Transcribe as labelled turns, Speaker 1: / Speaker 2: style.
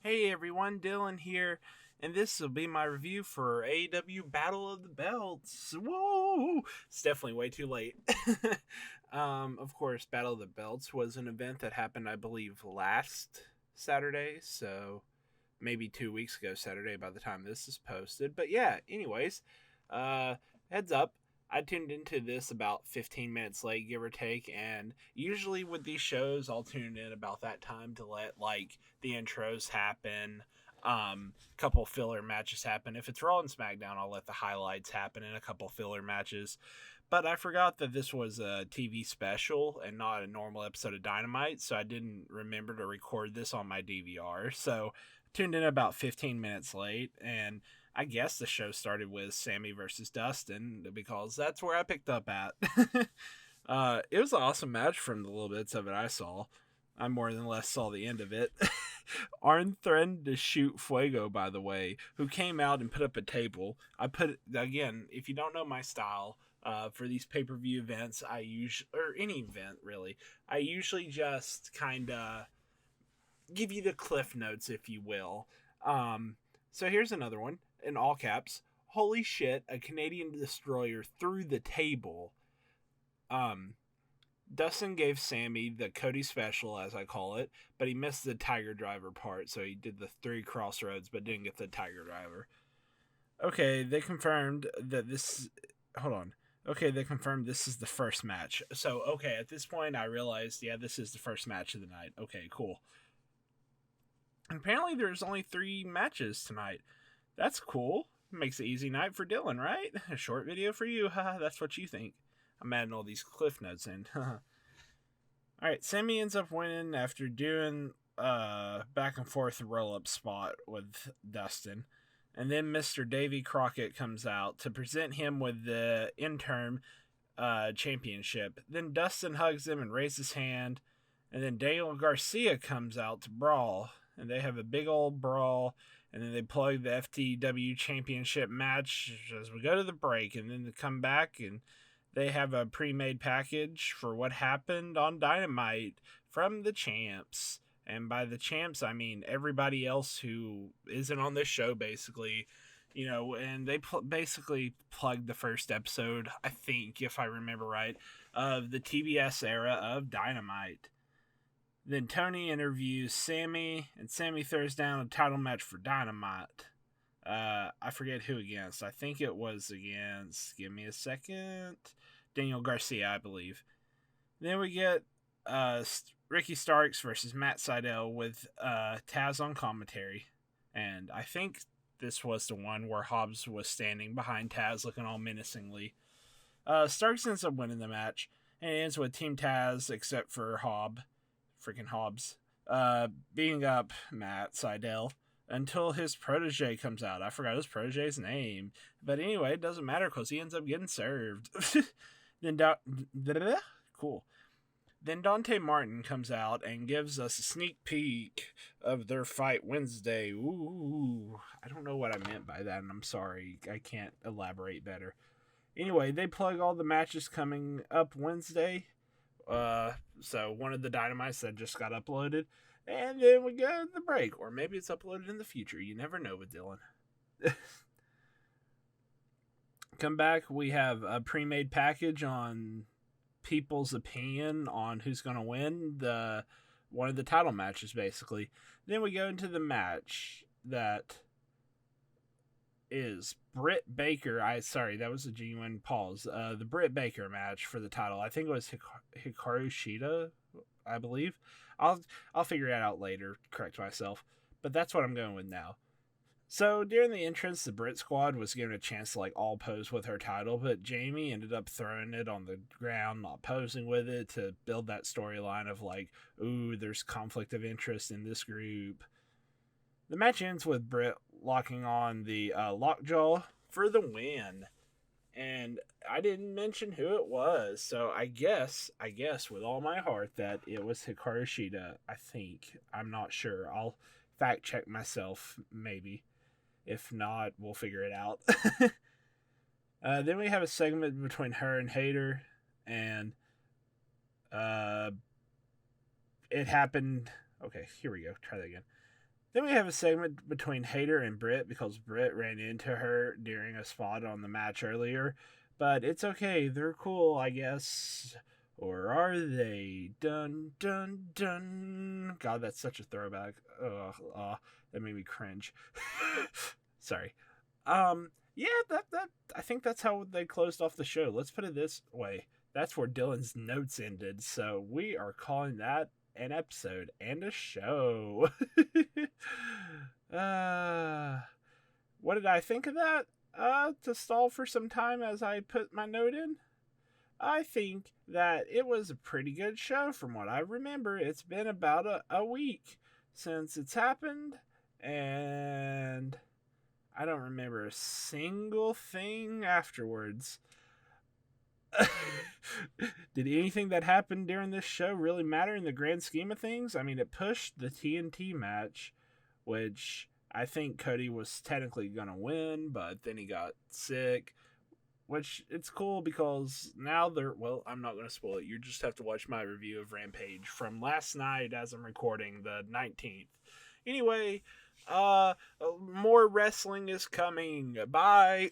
Speaker 1: Hey everyone, Dylan here, and this will be my review for AEW Battle of the Belts. Whoa! It's definitely way too late. Of course, Battle of the Belts was an event that happened, I believe, last Saturday, so maybe 2 weeks ago Saturday by the time this is posted. But yeah, anyways, uh, heads up. I tuned into this about 15 minutes late, give or take, and usually with these shows, I'll tune in about that time to let like the intros happen, couple filler matches happen. If it's Raw and SmackDown, I'll let the highlights happen and a couple filler matches. But I forgot that this was a TV special and not a normal episode of Dynamite, so I didn't remember to record this on my DVR. So I tuned in about 15 minutes late, and I guess the show started with Sammy versus Dustin because that's where I picked up at. It was an awesome match from the little bits of it I saw. I more than less saw the end of it. Arn threatened to shoot Fuego, by the way, who came out and put up a table. Again, if you don't know my style, for these pay-per-view events, or any event really, I usually just kind of give you the cliff notes, if you will. So here's another one in all caps. Holy shit, a Canadian destroyer through the table. Dustin gave Sammy the Cody special, as I call it, but he missed the Tiger Driver part, so he did the 3 crossroads, but didn't get the Tiger Driver. Okay, they confirmed that this... Hold on. Okay, they confirmed this is the first match. So, okay, at this point, I realized, yeah, this is the first match of the night. Okay, cool. And apparently, there's only 3 matches tonight. That's cool. Makes an easy night for Dylan, right? A short video for you. Haha, that's what you think. I'm adding all these cliff notes in. Alright, Sammy ends up winning after doing back and forth roll-up spot with Dustin. And then Mr. Davy Crockett comes out to present him with the interim championship. Then Dustin hugs him and raises his hand. And then Daniel Garcia comes out to brawl. And they have a big old brawl. And then they plug the FTW championship match as we go to the break. And then they come back and they have a pre-made package for what happened on Dynamite from the champs. And by the champs, I mean everybody else who isn't on this show, basically. You know, and they basically plugged the first episode, I think, if I remember right, of the TBS era of Dynamite. Then Tony interviews Sammy, and Sammy throws down a title match for Dynamite. I forget who against. I think it was against, give me a second, Daniel Garcia, I believe. Then we get Ricky Starks versus Matt Sydal with Taz on commentary. And I think this was the one where Hobbs was standing behind Taz looking all menacingly. Starks ends up winning the match, and it ends with Team Taz except for freaking Hobbs, beating up Matt Sydal until his protege comes out. I forgot his protege's name. But anyway, it doesn't matter because he ends up getting served. Then cool. Then Dante Martin comes out and gives us a sneak peek of their fight Wednesday. Ooh, I don't know what I meant by that, and I'm sorry. I can't elaborate better. Anyway, they plug all the matches coming up Wednesday. So one of the Dynamites that just got uploaded. And then we go to the break. Or maybe it's uploaded in the future. You never know with Dylan. Come back. We have a pre-made package on people's opinion on who's going to win one of the title matches, basically. Then we go into the match that is Britt Baker. Sorry, that was a genuine pause. The Britt Baker match for the title. I think it was Hikaru Shida, I believe. I'll figure it out later, correct myself. But that's what I'm going with now. So during the entrance, the Britt squad was given a chance to all pose with her title, but Jamie ended up throwing it on the ground, not posing with it, to build that storyline of ooh, there's conflict of interest in this group. The match ends with Britt locking on the lockjaw for the win. And I didn't mention who it was, so I guess with all my heart that it was Hikaru Shida, I think. I'm not sure. I'll fact check myself, maybe. If not, we'll figure it out. Then we have a segment between her and Hayter, and it happened... Okay, here we go. Try that again. Then we have a segment between Hayter and Britt because Britt ran into her during a spot on the match earlier. But it's okay, they're cool, I guess. Or are they? Dun dun dun. God, that's such a throwback. That made me cringe. Sorry. Yeah, that I think that's how they closed off the show. Let's put it this way. That's where Dylan's notes ended, so we are calling that an episode and a show. uh, what did I think of that? To stall for some time as I put my note in, I think that it was a pretty good show from what I remember. It's been about a week since it's happened, and I don't remember a single thing afterwards. Did anything that happened during this show really matter in the grand scheme of things? I mean, it pushed the TNT match, which I think Cody was technically going to win, but then he got sick, which it's cool because now well, I'm not going to spoil it. You just have to watch my review of Rampage from last night as I'm recording, the 19th. Anyway, more wrestling is coming. Bye.